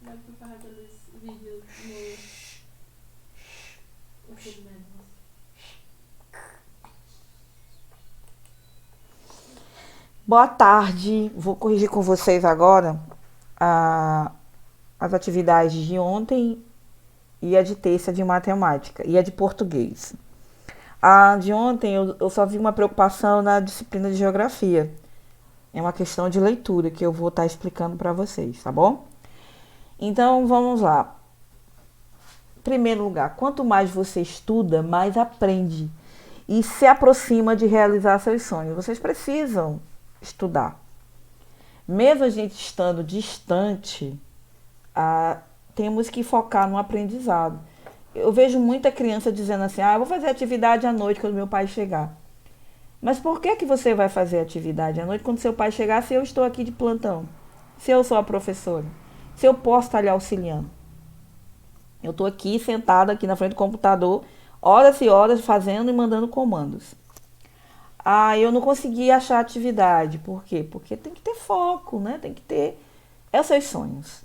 vai preparar aqueles vídeos no YouTube mesmo. Boa tarde, vou corrigir com vocês agora a- as atividades de ontem e a de terça de matemática e a de português. A de ontem eu só vi uma preocupação na disciplina de geografia. É uma questão de leitura que eu vou estar explicando para vocês, tá bom? Então vamos lá. Em primeiro lugar, quanto mais você estuda, mais aprende e se aproxima de realizar seus sonhos. Vocês precisam estudar. Mesmo a gente estando distante, temos que focar no aprendizado. Eu vejo muita criança dizendo assim: eu vou fazer atividade à noite quando meu pai chegar. Mas por que você vai fazer atividade à noite quando seu pai chegar, se eu estou aqui de plantão? Se eu sou a professora? Se eu posso estar lhe auxiliando? Eu estou aqui sentada aqui na frente do computador, horas e horas fazendo e mandando comandos. Eu não consegui achar atividade. Por quê? Porque tem que ter foco, né? Tem que ter os seus sonhos.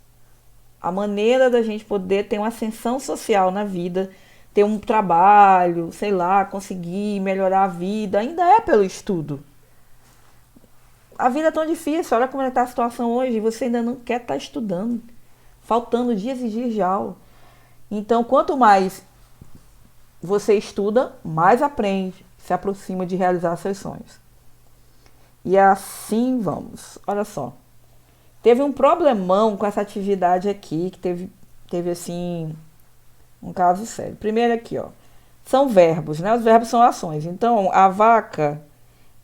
A maneira da gente poder ter uma ascensão social na vida, ter um trabalho, sei lá, conseguir melhorar a vida, ainda é pelo estudo. A vida é tão difícil, olha como está a situação hoje, e você ainda não quer estar estudando, faltando dias e dias de aula. Então, quanto mais você estuda, mais aprende, se aproxima de realizar seus sonhos. E assim vamos. Olha só. Teve um problemão com essa atividade aqui, que teve assim, um caso sério. Primeiro aqui, ó. São verbos, né? Os verbos são ações. Então, a vaca,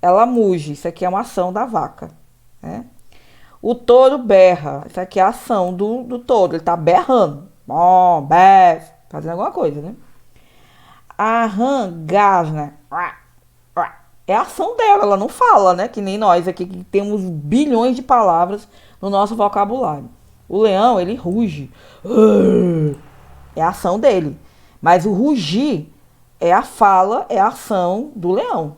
ela muge. Isso aqui é uma ação da vaca, né? O touro berra. Isso aqui é a ação do touro. Ele tá berrando. Bom, berra, fazendo alguma coisa, né? A rã gasna. É a ação dela, ela não fala, né? Que nem nós aqui, que temos bilhões de palavras no nosso vocabulário. O leão, ele ruge. É a ação dele. Mas o rugir é a fala, é a ação do leão.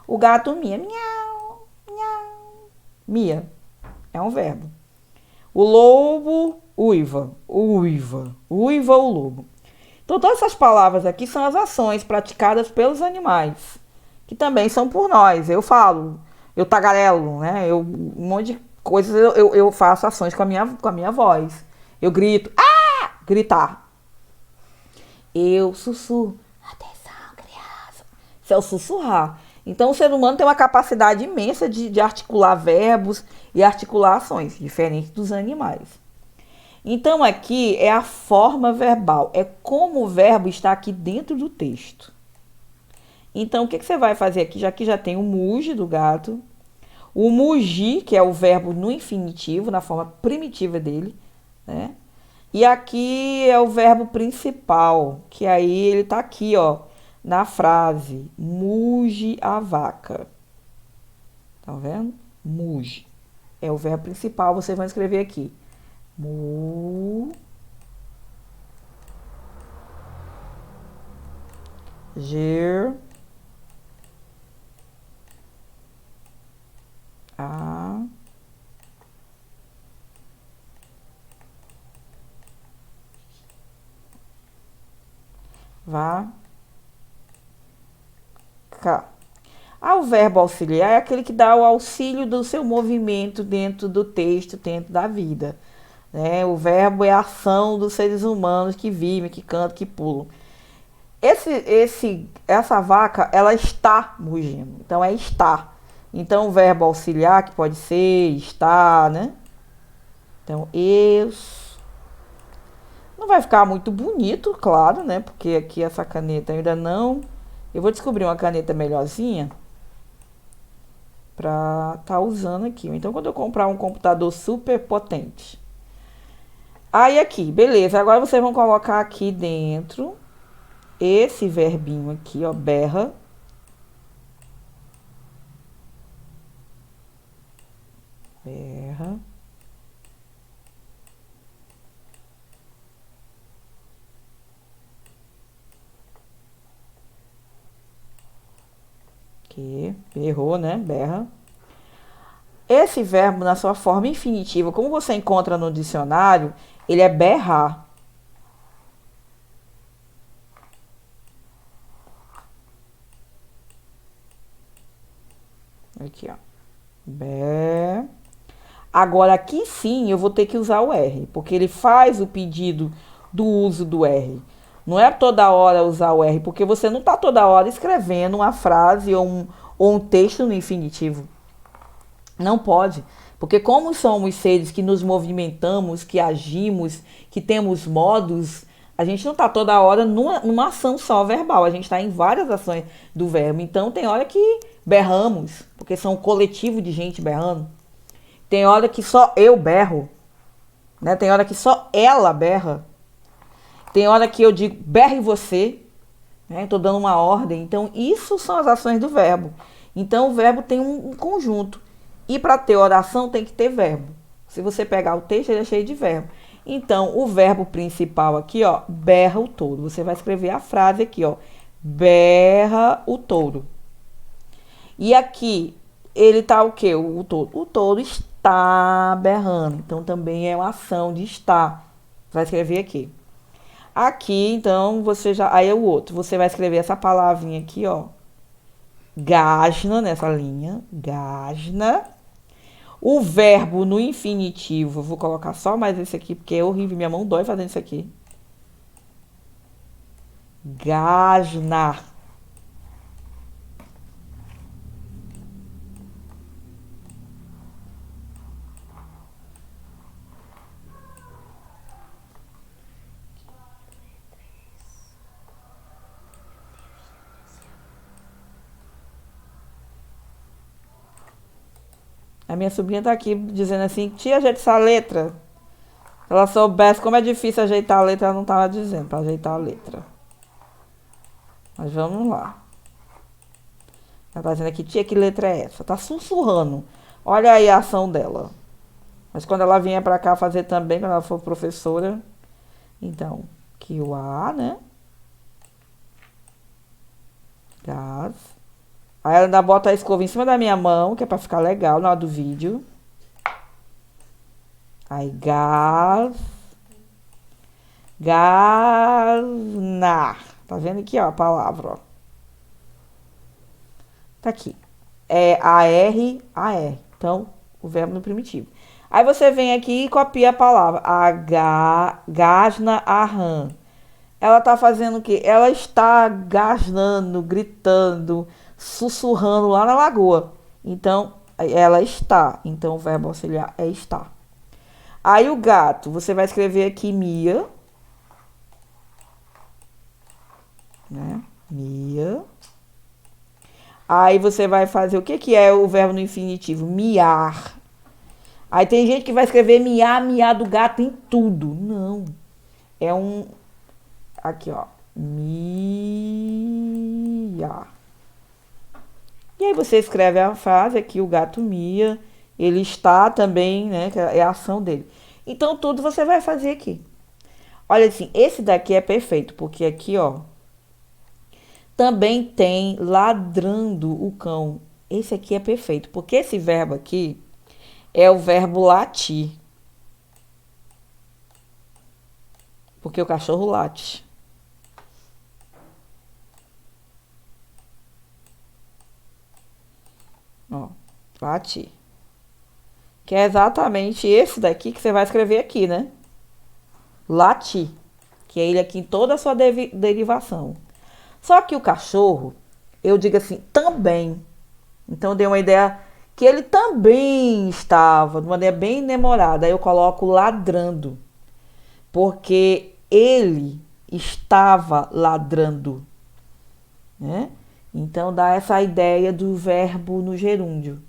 O gato mia. Miau, miau. Mia. É um verbo. O lobo uiva. Uiva. Uiva o lobo. Então, todas essas palavras aqui são as ações praticadas pelos animais, que também são por nós. Eu falo, eu tagarelo, né? Um monte de coisas eu faço ações com a minha voz. Eu grito, gritar. Eu sussurro, atenção, criança. Isso é o sussurrar. Então, o ser humano tem uma capacidade imensa de articular verbos e articular ações, diferente dos animais. Então, aqui é a forma verbal, é como o verbo está aqui dentro do texto. Então, o que você vai fazer aqui? Já que já tem o muge do gato, o mugir, que é o verbo no infinitivo, na forma primitiva dele, né? E aqui é o verbo principal, que aí ele tá aqui, ó, na frase. Muge a vaca. Tá vendo? Muge. É o verbo principal, vocês vão escrever aqui. Mu. Ger. A. Vaca. O verbo auxiliar é aquele que dá o auxílio do seu movimento dentro do texto, dentro da vida, né? O verbo é a ação dos seres humanos que vivem, que cantam, que pulam. Essa vaca, ela está mugindo. Então, é estar. Então, o verbo auxiliar, que pode ser estar, né? Então, eu. Não vai ficar muito bonito, claro, né? Porque aqui essa caneta ainda não. Eu vou descobrir uma caneta melhorzinha pra tá usando aqui. Então, quando eu comprar um computador super potente. Aí, aqui, beleza. Agora vocês vão colocar aqui dentro esse verbinho aqui, ó, berra. Berra. Que berrou, né? Berra. Esse verbo, na sua forma infinitiva, como você encontra no dicionário, ele é berrar. Aqui, ó. Ber. Agora, aqui sim, eu vou ter que usar o R, porque ele faz o pedido do uso do R. Não é toda hora usar o R, porque você não está toda hora escrevendo uma frase ou um texto no infinitivo. Não pode. Porque como somos seres que nos movimentamos, que agimos, que temos modos, a gente não está toda hora numa ação só verbal. A gente está em várias ações do verbo. Então tem hora que berramos, porque são um coletivo de gente berrando. Tem hora que só eu berro, né? Tem hora que só ela berra. Tem hora que eu digo berre você, né? Estou dando uma ordem. Então isso são as ações do verbo. Então o verbo tem um conjunto. E para ter oração tem que ter verbo. Se você pegar o texto, ele é cheio de verbo. Então o verbo principal aqui, ó, berra o touro. Você vai escrever a frase aqui, ó, berra o touro. E aqui ele tá o quê? O touro. O touro está berrando. Então também é uma ação de estar. Vai escrever aqui. Aqui, então, você já... Aí é o outro. Você vai escrever essa palavrinha aqui, ó. Gasna, nessa linha. Gasna. O verbo no infinitivo. Eu vou colocar só mais esse aqui, porque é horrível. Minha mão dói fazendo isso aqui. Gasnar. A minha sobrinha tá aqui dizendo assim, tia, ajeita essa letra. Se ela soubesse como é difícil ajeitar a letra, ela não tava dizendo para ajeitar a letra. Mas vamos lá. Ela tá dizendo aqui, tia, que letra é essa? Tá sussurrando. Olha aí a ação dela. Mas quando ela vier para cá fazer também, quando ela for professora, então, que o A, né? Gás. Aí ela ainda bota a escova em cima da minha mão, que é para ficar legal na hora do vídeo. Aí, gás. Gasnar. Tá vendo aqui, ó, a palavra, ó. Tá aqui. É AR, AR. Então, o verbo no primitivo. Aí você vem aqui e copia a palavra. Gasna arran. Ela tá fazendo o quê? Ela está gasnando, gritando, sussurrando lá na lagoa. Então, ela está. Então, o verbo auxiliar é estar. Aí o gato, você vai escrever aqui Mia. Né? Mia. Aí você vai fazer o que que é o verbo no infinitivo? Miar. Aí tem gente que vai escrever miar, miar do gato em tudo. Não. É um... Aqui, ó. Mia. E aí você escreve a frase aqui, o gato mia. Ele está também, né? Que é a ação dele. Então, tudo você vai fazer aqui. Olha assim, esse daqui é perfeito, porque aqui, ó, também tem ladrando o cão. Esse aqui é perfeito, porque esse verbo aqui é o verbo latir. Porque o cachorro late. Ó, latir. Que é exatamente esse daqui que você vai escrever aqui, né? Latir. Que é ele aqui em toda a sua derivação. Só que o cachorro, eu digo assim, também. Então, eu dei uma ideia que ele também estava, de maneira bem demorada. Aí eu coloco ladrando. Porque ele estava ladrando. Né? Então, dá essa ideia do verbo no gerúndio.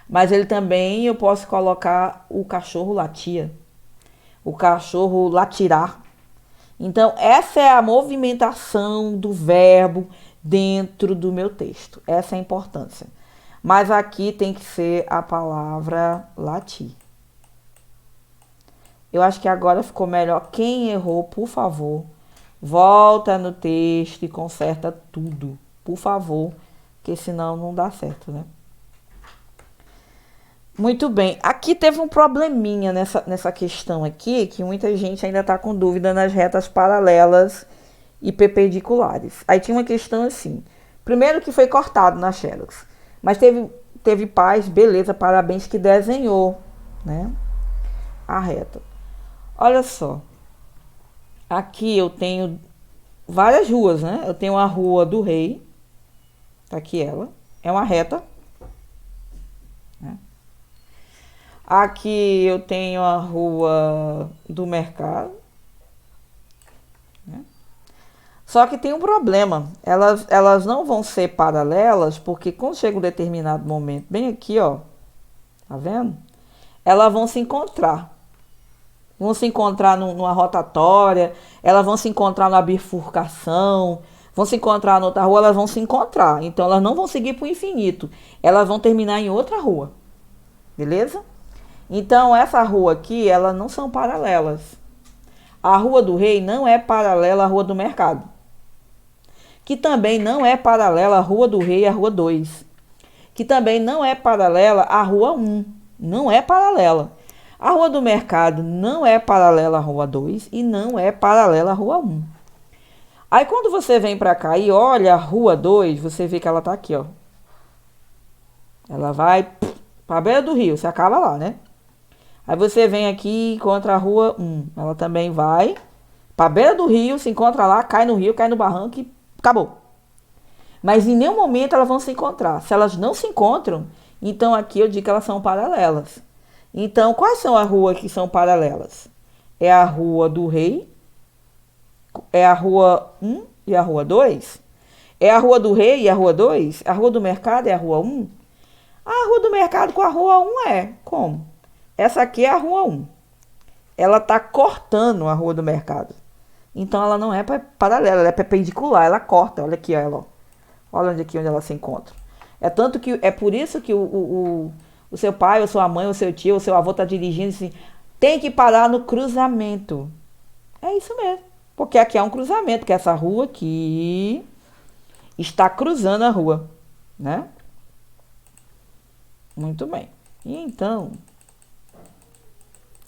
Mas ele também, eu posso colocar o cachorro latia. O cachorro latirá. Então, essa é a movimentação do verbo dentro do meu texto. Essa é a importância. Mas aqui tem que ser a palavra latir. Eu acho que agora ficou melhor. Quem errou, por favor, volta no texto e conserta tudo. Por favor, porque senão não dá certo, né? Muito bem. Aqui teve um probleminha nessa questão aqui, que muita gente ainda está com dúvida nas retas paralelas e perpendiculares. Aí tinha uma questão assim. Primeiro que foi cortado na Xerox. Mas teve pais, beleza, parabéns, que desenhou, né, a reta. Olha só. Aqui eu tenho várias ruas, né? Eu tenho a Rua do Rei. Tá aqui ela. É uma reta. Né? Aqui eu tenho a Rua do Mercado. Né? Só que tem um problema. Elas não vão ser paralelas, porque quando chega um determinado momento, bem aqui, ó. Tá vendo? Elas vão se encontrar. Vão se encontrar numa rotatória, elas vão se encontrar numa bifurcação, vão se encontrar na outra rua, elas vão se encontrar. Então elas não vão seguir para o infinito, elas vão terminar em outra rua. Beleza? Então essa rua aqui, elas não são paralelas. A Rua do Rei não é paralela à Rua do Mercado. Que também não é paralela à Rua do Rei e à Rua 2. Que também não é paralela à Rua 1. Não é paralela. A Rua do Mercado não é paralela à Rua 2 e não é paralela à Rua 1. Aí quando você vem pra cá e olha a Rua 2, você vê que ela tá aqui, ó. Ela vai pra beira do rio, você acaba lá, né? Aí você vem aqui e encontra a Rua 1. Ela também vai pra beira do rio, se encontra lá, cai no rio, cai no barranco e acabou. Mas em nenhum momento elas vão se encontrar. Se elas não se encontram, então aqui eu digo que elas são paralelas. Então, quais são as ruas que são paralelas? É a Rua do Rei, é a Rua 1 e a Rua 2? É a Rua do Rei e a Rua 2? A Rua do Mercado é a Rua 1? A Rua do Mercado com a Rua 1 é. Como? Essa aqui é a Rua 1. Ela está cortando a Rua do Mercado. Então, ela não é paralela, ela é perpendicular, ela corta. Olha aqui, ó. Olha onde ela se encontra. É por isso que o seu pai, ou sua mãe, ou seu tio, ou seu avô está dirigindo assim, tem que parar no cruzamento. É isso mesmo. Porque aqui é um cruzamento, que essa rua aqui está cruzando a rua, né? Muito bem. E então,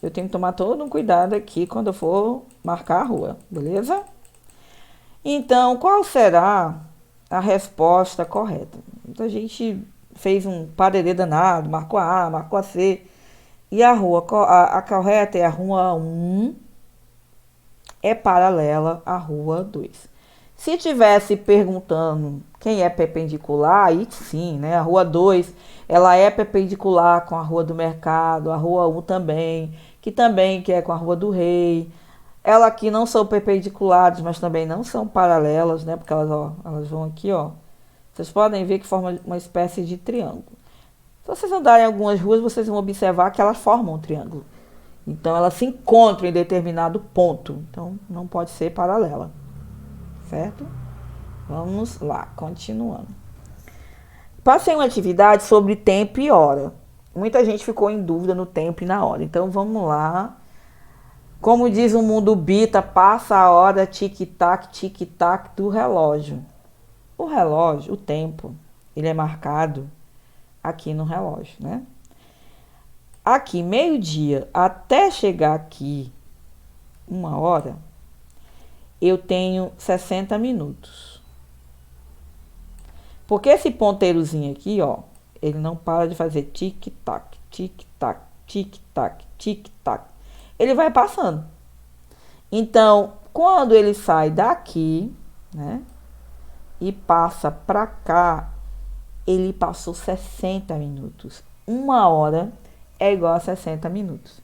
eu tenho que tomar todo um cuidado aqui quando eu for marcar a rua, beleza? Então, qual será a resposta correta? Então, a gente fez um parerê danado, marcou a A, marcou a C. E a correta é a Rua 1, é paralela à Rua 2. Se tivesse perguntando quem é perpendicular, aí sim, né? A Rua 2, ela é perpendicular com a Rua do Mercado, a Rua 1 também, que é com a Rua do Rei. Elas aqui não são perpendiculares, mas também não são paralelas, né? Porque elas vão aqui, ó. Vocês podem ver que forma uma espécie de triângulo. Se vocês andarem em algumas ruas, vocês vão observar que elas formam um triângulo. Então, elas se encontram em determinado ponto. Então, não pode ser paralela. Certo? Vamos lá, continuando. Passei uma atividade sobre tempo e hora. Muita gente ficou em dúvida no tempo e na hora. Então, vamos lá. Como diz o mundo Bita, passa a hora tic-tac do relógio. O relógio, o tempo, ele é marcado aqui no relógio, né? Aqui, meio-dia, até chegar aqui, 1 hora, eu tenho 60 minutos. Porque esse ponteirozinho aqui, ó, ele não para de fazer tic-tac, tic-tac, tic-tac, tic-tac. Ele vai passando. Então, quando ele sai daqui, né, e passa pra cá, ele passou 60 minutos. 1 hora é igual a 60 minutos.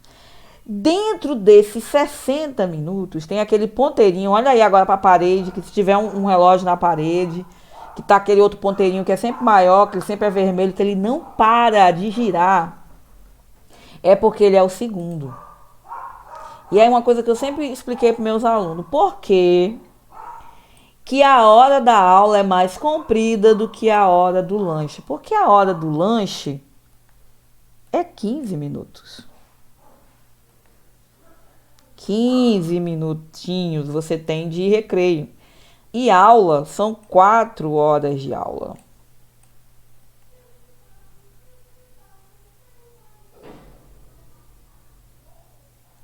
Dentro desses 60 minutos, tem aquele ponteirinho. Olha aí agora para a parede, que se tiver um relógio na parede, que tá aquele outro ponteirinho que é sempre maior, que sempre é vermelho, que ele não para de girar, é porque ele é o segundo. E aí uma coisa que eu sempre expliquei para meus alunos, por quê? Que a hora da aula é mais comprida do que a hora do lanche. Porque a hora do lanche é 15 minutos. 15 minutinhos você tem de recreio. E aula são 4 horas de aula.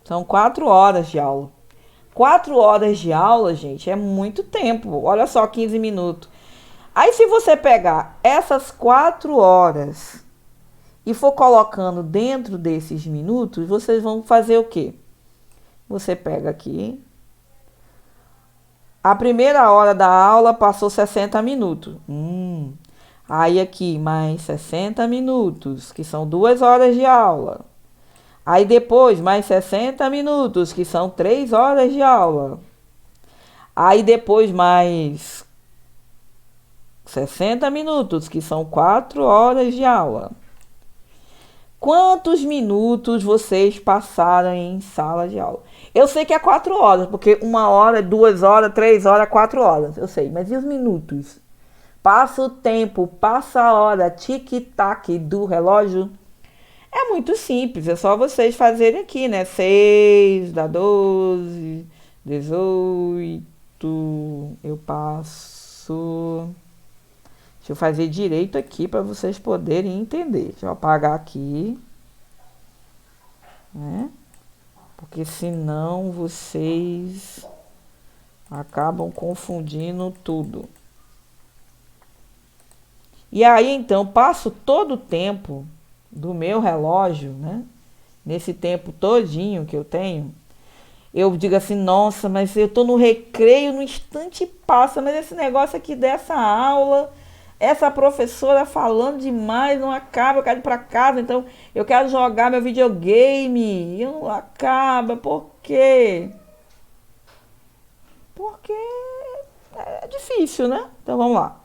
São 4 horas de aula. 4 horas de aula, gente, é muito tempo. Olha só, 15 minutos. Aí, se você pegar essas 4 horas e for colocando dentro desses minutos, vocês vão fazer o quê? Você pega aqui. A primeira hora da aula passou 60 minutos. Aí aqui, mais 60 minutos, que são 2 horas de aula. Aí depois, mais 60 minutos, que são 3 horas de aula. Aí depois, mais 60 minutos, que são 4 horas de aula. Quantos minutos vocês passaram em sala de aula? Eu sei que é 4 horas, porque 1 hora, 2 horas, 3 horas, 4 horas. Eu sei, mas e os minutos? Passa o tempo, passa a hora, tic-tac do relógio. É muito simples, é só vocês fazerem aqui, né? 6 dá 12, 18, eu passo. Deixa eu fazer direito aqui para vocês poderem entender. Deixa eu apagar aqui, né? Porque senão vocês acabam confundindo tudo. E aí, então, passo todo o tempo do meu relógio, né? Nesse tempo todinho que eu tenho, eu digo assim, nossa, mas eu tô no recreio, no instante passa, mas esse negócio aqui dessa aula, essa professora falando demais, não acaba, eu quero ir pra casa, então eu quero jogar meu videogame, e não acaba, por quê? Porque é difícil, né? Então vamos lá.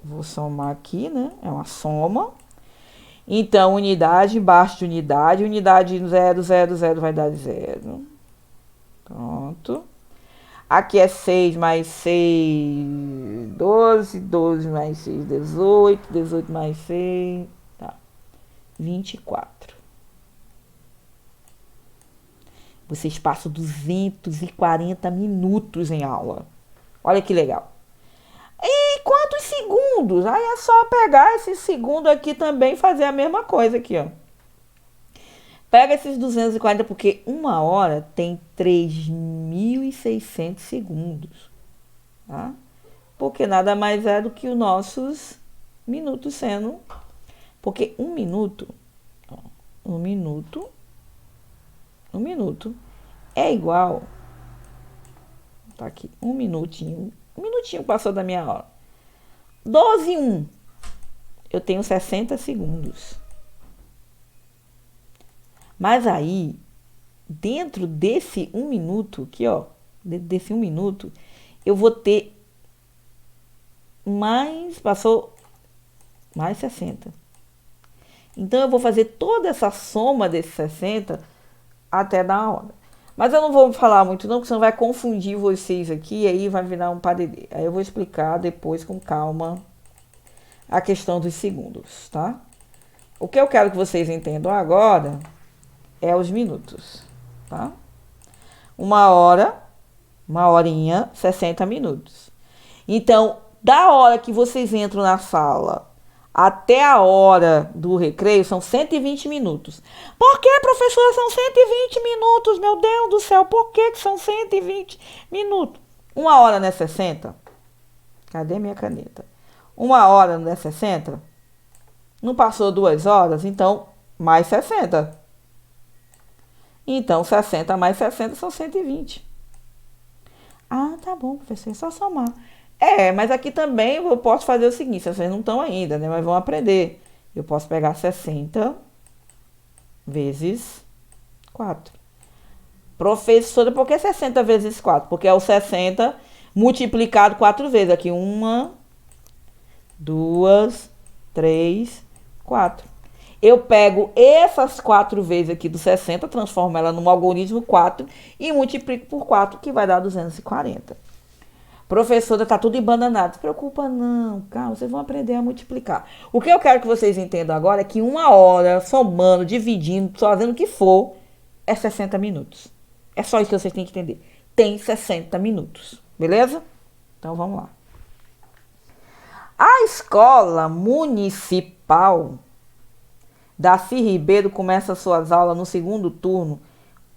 Vou somar aqui, né? É uma soma. Então, unidade embaixo de unidade. Unidade 0, 0, 0 vai dar 0. Pronto. Aqui é 6 mais 6, 12. 12 mais 6, 18. 18 mais 6, tá. 24. Vocês passam 240 minutos em aula. Olha que legal. E quantos segundos? Aí é só pegar esse segundo aqui também e fazer a mesma coisa aqui, ó. Pega esses 240, porque 1 hora tem 3.600 segundos, tá? Porque nada mais é do que os nossos minutos sendo... Porque 1 minuto, ó, 1 minuto, 1 minuto é igual... Tá aqui, 1 minutinho. 1 minutinho passou da minha hora. 12 em 1. Eu tenho 60 segundos. Mas aí, dentro desse 1 minuto, aqui ó, dentro desse 1 minuto, eu vou ter mais, passou mais 60. Então eu vou fazer toda essa soma desses 60 até dar a hora. Mas eu não vou falar muito não, porque senão vai confundir vocês aqui e aí vai virar um padedê. Aí eu vou explicar depois com calma a questão dos segundos, tá? O que eu quero que vocês entendam agora é os minutos, tá? 1 hora, 1 horinha, 60 minutos. Então, da hora que vocês entram na sala até a hora do recreio, são 120 minutos. Por que, professora, são 120 minutos? Meu Deus do céu, por que são 120 minutos? 1 hora não é 60? Cadê minha caneta? 1 hora não é 60? Não passou 2 horas? Então, mais 60. Então, 60 mais 60 são 120. Ah, tá bom, professor, é só somar. Mas aqui também eu posso fazer o seguinte, vocês não estão ainda, né? Mas vão aprender. Eu posso pegar 60 vezes 4. Professora, por que 60 vezes 4? Porque é o 60 multiplicado 4 vezes. Aqui, 1, 2, 3, 4. Eu pego essas 4 vezes aqui do 60, transformo ela num algarismo 4 e multiplico por 4, que vai dar 240. Professora, tá tudo embananado. Não se preocupa não, calma, vocês vão aprender a multiplicar. O que eu quero que vocês entendam agora é que 1 hora, somando, dividindo, fazendo o que for, é 60 minutos. É só isso que vocês têm que entender. Tem 60 minutos, beleza? Então, vamos lá. A escola municipal Darcy Ribeiro começa suas aulas no segundo turno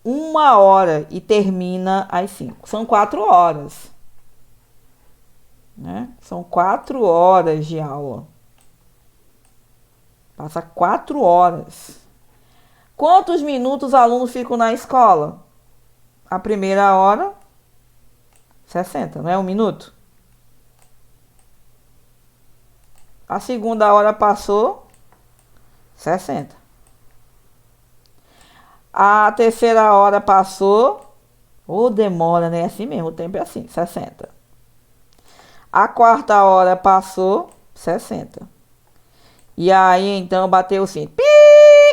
1 hora e termina às 5. São 4 horas. Né? São 4 horas de aula. Passa 4 horas. Quantos minutos os alunos ficam na escola? A primeira hora, 60, não é 1 minuto? A segunda hora passou, 60. A terceira hora passou, ou demora, né? Assim mesmo, o tempo é assim, 60. A quarta hora passou, 60. E aí, então, bateu assim. Pi!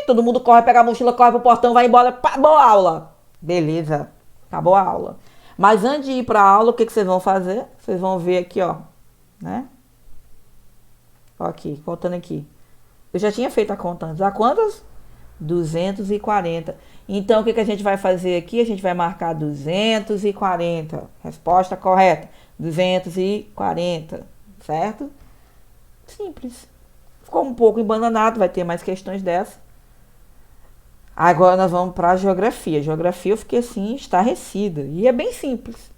Todo mundo corre, pega a mochila, corre pro portão, vai embora. Acabou a aula. Beleza, acabou a aula. Mas antes de ir pra aula, o que vocês vão fazer? Vocês vão ver aqui, ó. Né? Ó aqui, contando aqui. Eu já tinha feito a conta antes. Há quantas? 240. Então, o que a gente vai fazer aqui? A gente vai marcar 240. Resposta correta. 240. Certo? Simples. Ficou um pouco embananado, vai ter mais questões dessa. Agora nós vamos para a geografia. Geografia eu fiquei assim, estarrecida. E é bem simples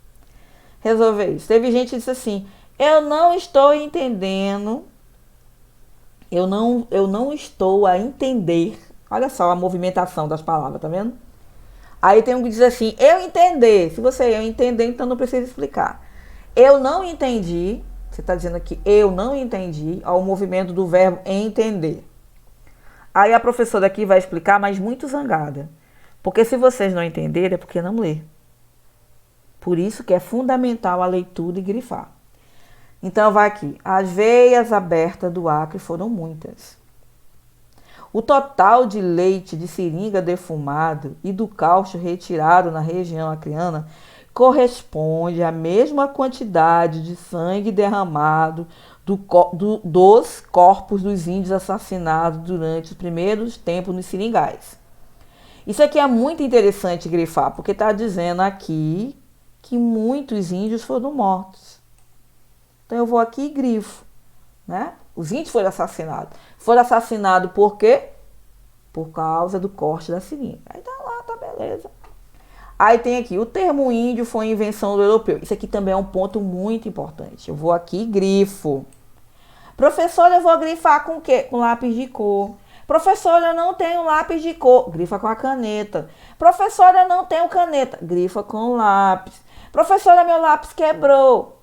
resolver isso. Teve gente que disse assim, eu não estou entendendo, eu não estou a entender. Olha só a movimentação das palavras, tá vendo? Aí tem um que diz assim, eu entender. Se você eu entender, então não precisa explicar. Eu não entendi. Você está dizendo aqui, eu não entendi, ao movimento do verbo entender. Aí a professora aqui vai explicar, mas muito zangada. Porque se vocês não entenderem, é porque não lê. Por isso que é fundamental a leitura e grifar. Então vai aqui. As veias abertas do Acre foram muitas. O total de leite de seringa defumado e do caucho retirado na região acreana corresponde à mesma quantidade de sangue derramado dos corpos dos índios assassinados durante os primeiros tempos nos seringais. Isso aqui é muito interessante grifar, porque está dizendo aqui que muitos índios foram mortos. Então eu vou aqui e grifo, né? Os índios foram assassinados. Foram assassinados por quê? Por causa do corte da seringa. Aí tá lá, tá beleza. Aí tem aqui, o termo índio foi invenção do europeu. Isso aqui também é um ponto muito importante. Eu vou aqui e grifo. Professora, eu vou grifar com o quê? Com lápis de cor. Professora, eu não tenho lápis de cor. Grifa com a caneta. Professora, eu não tenho caneta. Grifa com lápis. Professora, meu lápis quebrou.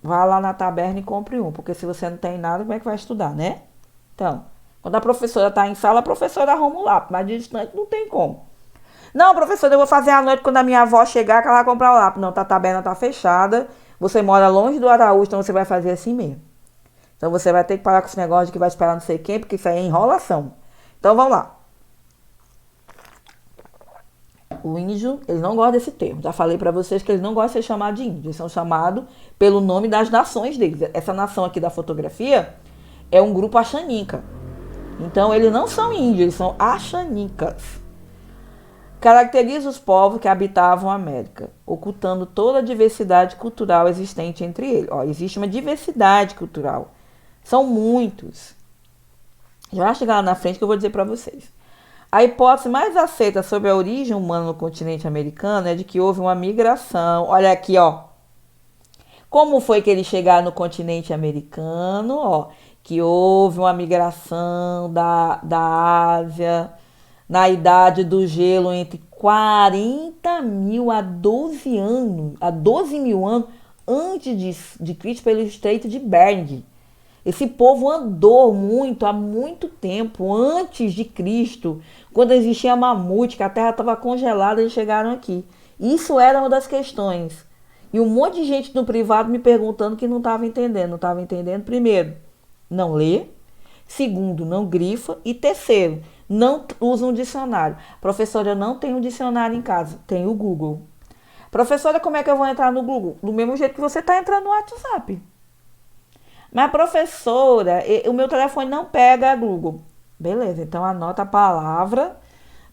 Vá lá na taberna e compre um. Porque se você não tem nada, como é que vai estudar, né? Então, quando a professora está em sala, a professora arruma o lápis. Mas de distante não tem como. Não, professora, eu vou fazer à noite quando a minha avó chegar que ela vai comprar o lápis. Não, a taberna está fechada. Você mora longe do Araújo, então você vai fazer assim mesmo. Então você vai ter que parar com esse negócio de que vai esperar não sei quem, porque isso aí é enrolação. Então vamos lá. O índio, eles não gostam desse termo. Já falei para vocês que eles não gostam de ser chamados de índio. Eles são chamados pelo nome das nações deles. Essa nação aqui da fotografia é um grupo Axaninca. Então eles não são índios, eles são Axanicas. Caracteriza os povos que habitavam a América, ocultando toda a diversidade cultural existente entre eles. Ó, existe uma diversidade cultural. São muitos. Já vai chegar lá na frente que eu vou dizer para vocês. A hipótese mais aceita sobre a origem humana no continente americano é de que houve uma migração. Olha aqui, ó. Como foi que eles chegaram no continente americano? Ó, que houve uma migração da Ásia na idade do gelo entre 40 mil a 12 anos, a 12 mil anos antes de Cristo pelo Estreito de Bering. Esse povo andou muito, há muito tempo, antes de Cristo, quando existia mamute, que a terra estava congelada, eles chegaram aqui. Isso era uma das questões. E um monte de gente no privado me perguntando que não estava entendendo. Não estava entendendo, primeiro, não lê. Segundo, não grifa. E terceiro, não usa um dicionário. Professora, eu não tenho um dicionário em casa, tenho o Google. Professora, como é que eu vou entrar no Google? Do mesmo jeito que você está entrando no WhatsApp. Mas professora, o meu telefone não pega Google. Beleza, então anota a palavra,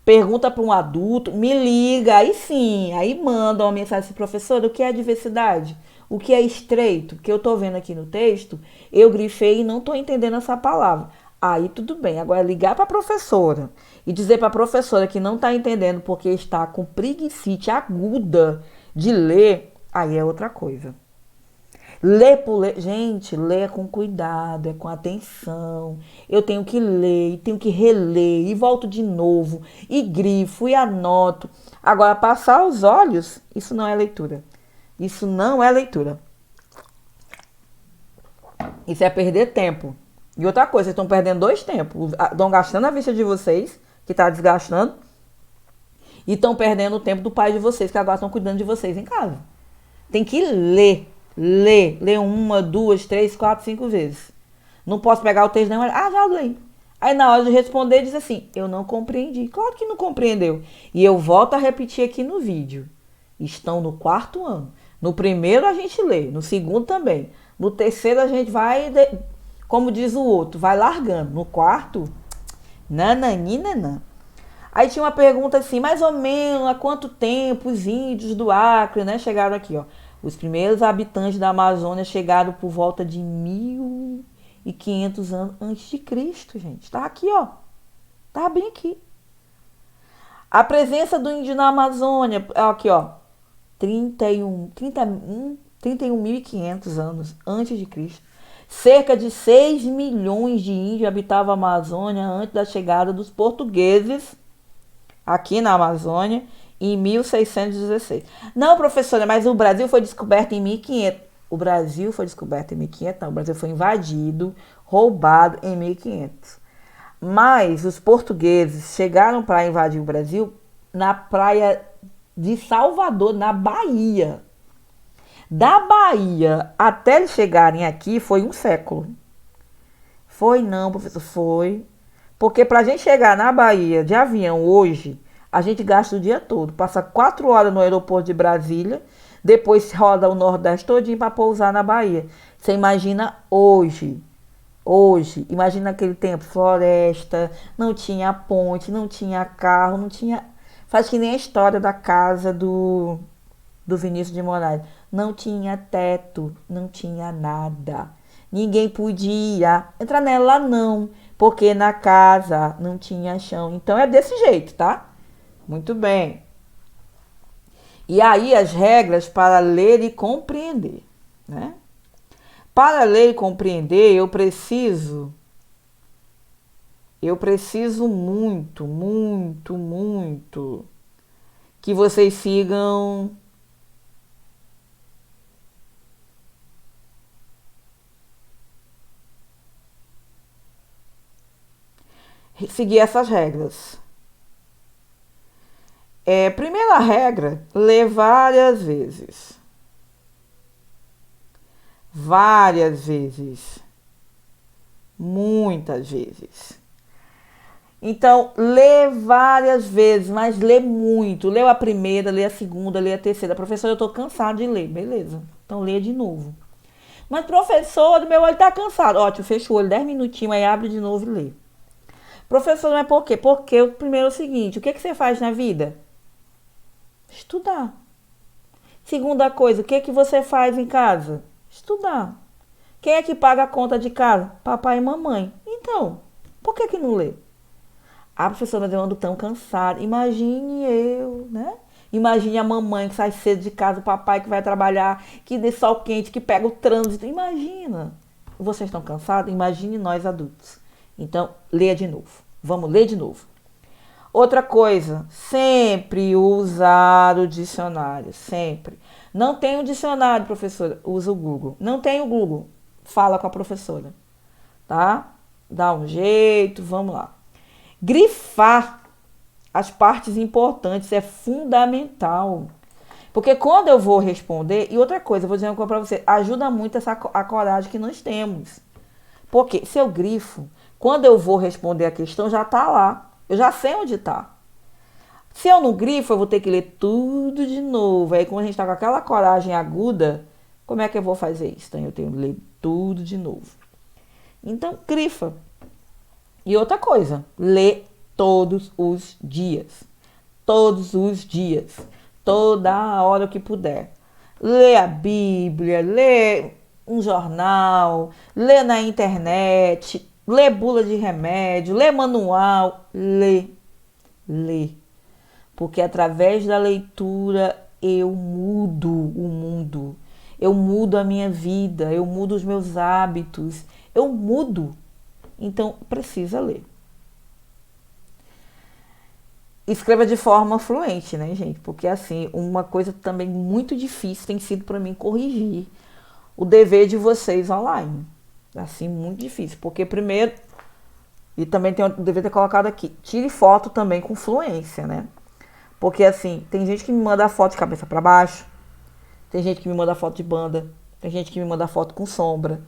pergunta para um adulto, me liga, aí sim, aí manda uma mensagem assim, professora, o que é diversidade? O que é estreito? Porque eu estou vendo aqui no texto, eu grifei e não estou entendendo essa palavra. Aí tudo bem. Agora, ligar para a professora e dizer para a professora que não está entendendo porque está com preguicite aguda de ler, aí é outra coisa. Ler por ler. Gente, ler é com cuidado, é com atenção. Eu tenho que ler, e tenho que reler, e volto de novo, e grifo, e anoto. Agora, passar os olhos, isso não é leitura. Isso não é leitura. Isso é perder tempo. E outra coisa, vocês estão perdendo dois tempos. Estão gastando a vista de vocês, que está desgastando, e estão perdendo o tempo do pai de vocês, que agora estão cuidando de vocês em casa. Tem que ler. Ler uma, duas, três, quatro, cinco vezes. Não posso pegar o texto não, já leio. Aí na hora de responder diz assim, eu não compreendi. Claro que não compreendeu. E eu volto a repetir aqui no vídeo. Estão no 4º ano. No primeiro a gente lê, no segundo também. No terceiro a gente vai, como diz o outro, vai largando. No quarto, nananina. Aí tinha uma pergunta assim, mais ou menos há quanto tempo os índios do Acre, né, chegaram aqui, ó. Os primeiros habitantes da Amazônia chegaram por volta de 1500 anos antes de Cristo, gente. Tá aqui, ó. Tá bem aqui. A presença do índio na Amazônia, aqui, ó. 31.500 anos antes de Cristo. Cerca de 6 milhões de índios habitavam a Amazônia antes da chegada dos portugueses aqui na Amazônia em 1616. Não, professora, mas o Brasil foi descoberto em 1500. O Brasil foi descoberto em 1500, não. O Brasil foi invadido, roubado em 1500. Mas os portugueses chegaram para invadir o Brasil na praia de Salvador, na Bahia. Da Bahia até eles chegarem aqui foi um século. Foi não, professor, foi. Porque para a gente chegar na Bahia de avião hoje, a gente gasta o dia todo. Passa 4 horas no aeroporto de Brasília, depois roda o Nordeste todinho para pousar na Bahia. Você imagina hoje. Hoje, imagina aquele tempo, floresta, não tinha ponte, não tinha carro, não tinha... Faz que nem a história da casa do Vinícius de Moraes. Não tinha teto, não tinha nada. Ninguém podia entrar nela, não, porque na casa não tinha chão. Então é desse jeito, tá? Muito bem. E aí as regras para ler e compreender, né? Para ler e compreender, eu preciso muito, muito, muito que vocês sigam seguir essas regras. Primeira regra, ler várias vezes. Várias vezes. Muitas vezes. Então, lê várias vezes, mas lê muito. Leu a primeira, lê a segunda, lê a terceira. Professor, eu estou cansado de ler. Beleza. Então, lê de novo. Mas, professor, meu olho está cansado. Ótimo, fecha o olho 10 minutinhos, aí abre de novo e lê. Professor, mas por quê? Porque o primeiro é o seguinte, o que você faz na vida? Estudar. Segunda coisa, o que você faz em casa? Estudar. Quem é que paga a conta de casa? Papai e mamãe. Então, por que não lê? Professora, mas eu ando tão cansada. Imagine eu, né? Imagine a mamãe que sai cedo de casa, o papai que vai trabalhar, que dê sol quente, que pega o trânsito. Imagina. Vocês estão cansados? Imagine nós adultos. Então, leia de novo. Vamos ler de novo. Outra coisa, sempre usar o dicionário, sempre. Não tem um dicionário, professora, usa o Google. Não tem o Google, fala com a professora, tá? Dá um jeito, vamos lá. Grifar as partes importantes é fundamental. Porque quando eu vou responder, e outra coisa, eu vou dizer uma coisa para você, ajuda muito a coragem que nós temos. Porque se eu grifo, quando eu vou responder a questão, já está lá. Eu já sei onde está. Se eu não grifo, eu vou ter que ler tudo de novo. Aí, quando a gente está com aquela coragem aguda, como é que eu vou fazer isso? Então, eu tenho que ler tudo de novo. Então, grifa. E outra coisa, lê todos os dias. Todos os dias. Toda a hora que puder. Lê a Bíblia, lê um jornal, lê na internet, Lê bula de remédio, lê manual, lê. Porque através da leitura eu mudo o mundo. Eu mudo a minha vida, eu mudo os meus hábitos, eu mudo. Então, precisa ler. Escreva de forma fluente, né, gente? Porque, assim, uma coisa também muito difícil tem sido para mim corrigir o dever de vocês online. Assim, muito difícil. Porque, primeiro, e também tem o dever ter colocado aqui, tire foto também com fluência, né? Porque, assim, tem gente que me manda foto de cabeça para baixo, tem gente que me manda foto de banda, tem gente que me manda foto com sombra.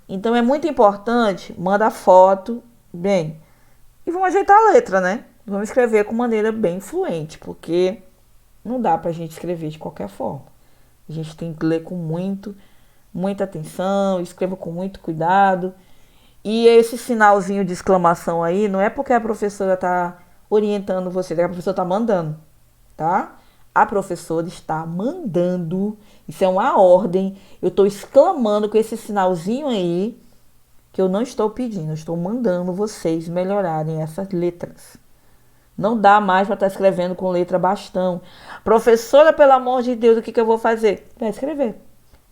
Então, é muito importante mandar foto bem. E vamos ajeitar a letra, né? Vamos escrever com maneira bem fluente, porque não dá pra gente escrever de qualquer forma. A gente tem que ler com muita atenção, escreva com muito cuidado. E esse sinalzinho de exclamação aí não é porque a professora tá orientando você, é que a professora tá mandando, tá? A professora está mandando, isso é uma ordem. Eu estou exclamando com esse sinalzinho aí, que eu não estou pedindo, eu estou mandando vocês melhorarem essas letras. Não dá mais para estar escrevendo com letra bastão. Professora, pelo amor de Deus, o que eu vou fazer? Vai escrever.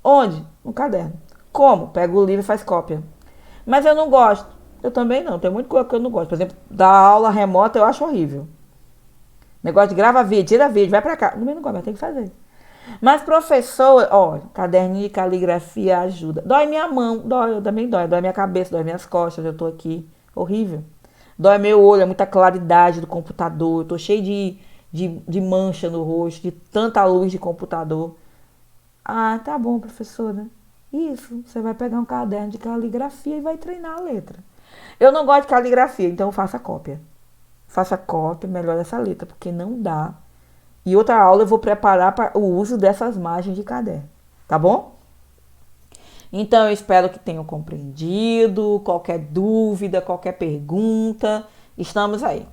Onde? No caderno. Como? Pega o livro e faz cópia. Mas eu não gosto. Eu também não. Tem muita coisa que eu não gosto. Por exemplo, dar aula remota eu acho horrível. Negócio de grava vídeo, tira vídeo, vai pra cá. Também não gosto, mas tem que fazer. Mas professor, ó, caderninho de caligrafia ajuda. Dói minha mão, dói, também dói. Dói minha cabeça, dói minhas costas, eu tô aqui. Horrível. Dói meu olho, é muita claridade do computador. Eu tô cheio de mancha no rosto, de tanta luz de computador. Ah, tá bom, professora. Isso, você vai pegar um caderno de caligrafia e vai treinar a letra. Eu não gosto de caligrafia, então faça cópia. Faça cópia, melhore essa letra, porque não dá. E outra aula eu vou preparar para o uso dessas margens de caderno, tá bom? Então eu espero que tenham compreendido. Qualquer dúvida, qualquer pergunta, estamos aí.